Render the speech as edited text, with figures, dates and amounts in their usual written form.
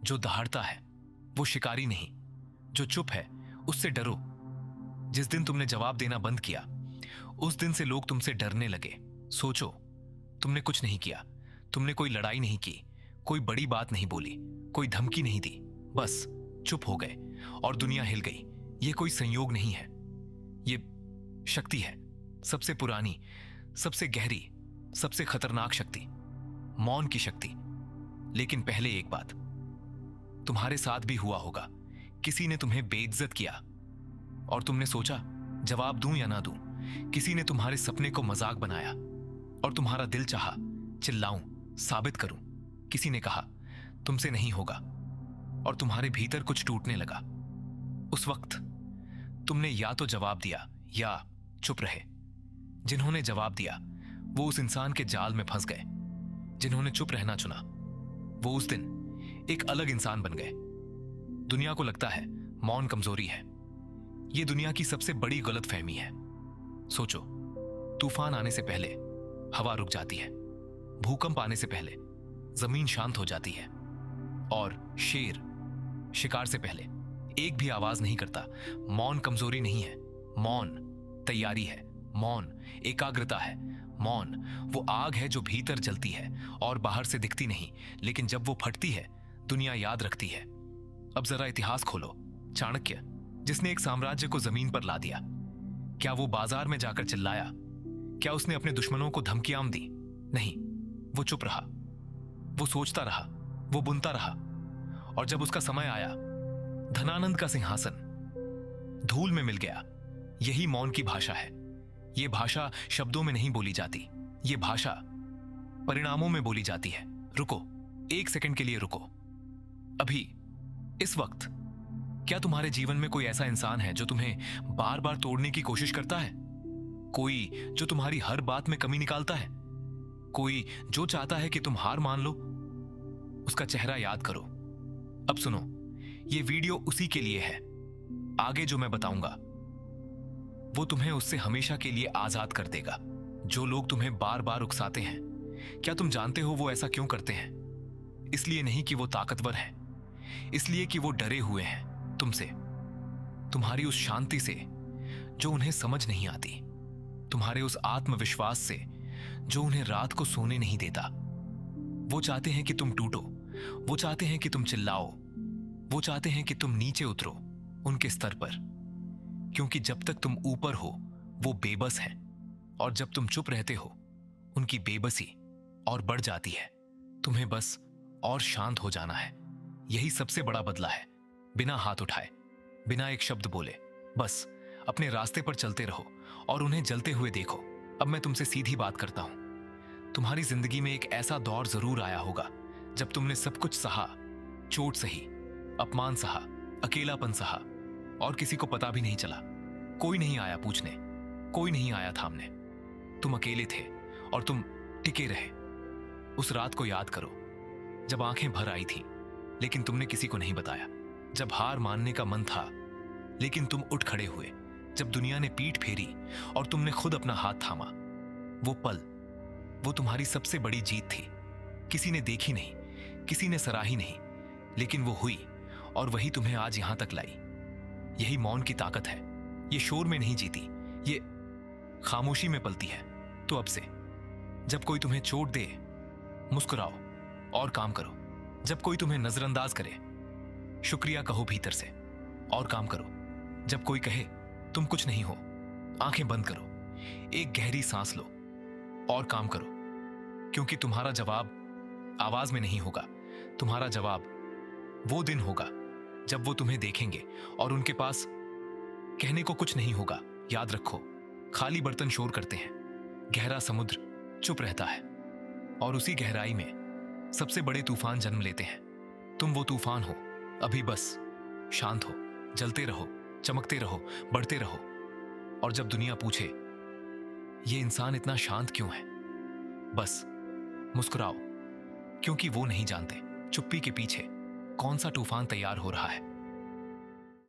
जो दहाड़ता है वो शिकारी नहीं, जो चुप है उससे डरो। जिस दिन तुमने जवाब देना बंद किया उस दिन से लोग तुमसे डरने लगे। सोचो, तुमने कुछ नहीं किया, तुमने कोई लड़ाई नहीं की, कोई बड़ी बात नहीं बोली, कोई धमकी नहीं दी, बस चुप हो गए और दुनिया हिल गई। ये कोई संयोग नहीं है, ये शक्ति है, सबसे पुरानी, सबसे गहरी, सबसे खतरनाक शक्ति, मौन की शक्ति। लेकिन पहले एक बात, तुम्हारे साथ भी हुआ होगा, किसी ने तुम्हें बेइज्जत किया और तुमने सोचा जवाब दूं या ना दूं। किसी ने तुम्हारे सपने को मजाक बनाया और तुम्हारा दिल चाहा चिल्लाऊं, साबित करूं। किसी ने कहा तुमसे नहीं होगा और तुम्हारे भीतर कुछ टूटने लगा। उस वक्त तुमने या तो जवाब दिया या चुप रहे। जिन्होंने जवाब दिया वो उस इंसान के जाल में फंस गए, जिन्होंने चुप रहना चुना वो उस दिन एक अलग इंसान बन गए। दुनिया को लगता है मौन कमजोरी है। यह दुनिया की सबसे बड़ी गलतफहमी है। सोचो, तूफान आने से पहले हवा रुक जाती है, भूकंप आने से पहले जमीन शांत हो जाती है और शेर शिकार से पहले एक भी आवाज नहीं करता। मौन कमजोरी नहीं है, मौन तैयारी है, मौन एकाग्रता है, मौन वो आग है जो भीतर जलती है और बाहर से दिखती नहीं, लेकिन जब वो फटती है दुनिया याद रखती है। अब जरा इतिहास खोलो। चाणक्य, जिसने एक साम्राज्य को जमीन पर ला दिया, क्या वो बाजार में जाकर चिल्लाया? क्या उसने अपने दुश्मनों को धमकियां दी? नहीं, वो चुप रहा, वो सोचता रहा, वो बुनता रहा। और जब उसका समय आया, धनानंद का सिंहासन धूल में मिल गया। यही मौन की भाषा है। यह भाषा शब्दों में नहीं बोली जाती, यह भाषा परिणामों में बोली जाती है। रुको, एक सेकंड के लिए रुको। अभी इस वक्त क्या तुम्हारे जीवन में कोई ऐसा इंसान है जो तुम्हें बार बार तोड़ने की कोशिश करता है? कोई जो तुम्हारी हर बात में कमी निकालता है? कोई जो चाहता है कि तुम हार मान लो? उसका चेहरा याद करो। अब सुनो, यह वीडियो उसी के लिए है। आगे जो मैं बताऊंगा वो तुम्हें उससे हमेशा के लिए आजाद कर देगा। जो लोग तुम्हें बार बार उकसाते हैं, क्या तुम जानते हो वो ऐसा क्यों करते हैं? इसलिए नहीं कि वो ताकतवर हैं, इसलिए कि वो डरे हुए हैं तुमसे, तुम्हारी उस शांति से जो उन्हें समझ नहीं आती, तुम्हारे उस आत्मविश्वास से जो उन्हें रात को सोने नहीं देता। वो चाहते हैं कि तुम टूटो, वो चाहते हैं कि तुम चिल्लाओ, वो चाहते हैं कि तुम नीचे उतरो उनके स्तर पर, क्योंकि जब तक तुम ऊपर हो वो बेबस हैं और जब तुम चुप रहते हो उनकी बेबसी और बढ़ जाती है। तुम्हें बस और शांत हो जाना है। यही सबसे बड़ा बदला है। बिना हाथ उठाए, बिना एक शब्द बोले, बस अपने रास्ते पर चलते रहो और उन्हें जलते हुए देखो। अब मैं तुमसे सीधी बात करता हूं। तुम्हारी जिंदगी में एक ऐसा दौर जरूर आया होगा जब तुमने सब कुछ सहा, चोट सही, अपमान सहा, अकेलापन सहा और किसी को पता भी नहीं चला। कोई नहीं आया पूछने, कोई नहीं आया थामने। तुम अकेले थे और तुम टिके रहे। उस रात को याद करो जब आंखें भर आई थी लेकिन तुमने किसी को नहीं बताया। जब हार मानने का मन था लेकिन तुम उठ खड़े हुए। जब दुनिया ने पीठ फेरी और तुमने खुद अपना हाथ थामा। वो पल, वो तुम्हारी सबसे बड़ी जीत थी। किसी ने देखी नहीं, किसी ने सराही नहीं, लेकिन वो हुई और वही तुम्हें आज यहां तक लाई। यही मौन की ताकत है। ये शोर में नहीं जीती, ये खामोशी में पलती है। तो अब से जब कोई तुम्हें चोट दे, मुस्कुराओ और काम करो। जब कोई तुम्हें नजरअंदाज करे, शुक्रिया कहो भीतर से और काम करो। जब कोई कहे तुम कुछ नहीं हो, आंखें बंद करो, एक गहरी सांस लो और काम करो, क्योंकि तुम्हारा जवाब आवाज में नहीं होगा। तुम्हारा जवाब वो दिन होगा जब वो तुम्हें देखेंगे और उनके पास कहने को कुछ नहीं होगा। याद रखो, खाली बर्तन शोर करते हैं, गहरा समुद्र चुप रहता है और उसी गहराई में सबसे बड़े तूफान जन्म लेते हैं। तुम वो तूफान हो। अभी बस शांत हो, जलते रहो, चमकते रहो, बढ़ते रहो। और जब दुनिया पूछे ये इंसान इतना शांत क्यों है, बस मुस्कुराओ, क्योंकि वो नहीं जानते चुप्पी के पीछे कौन सा तूफान तैयार हो रहा है।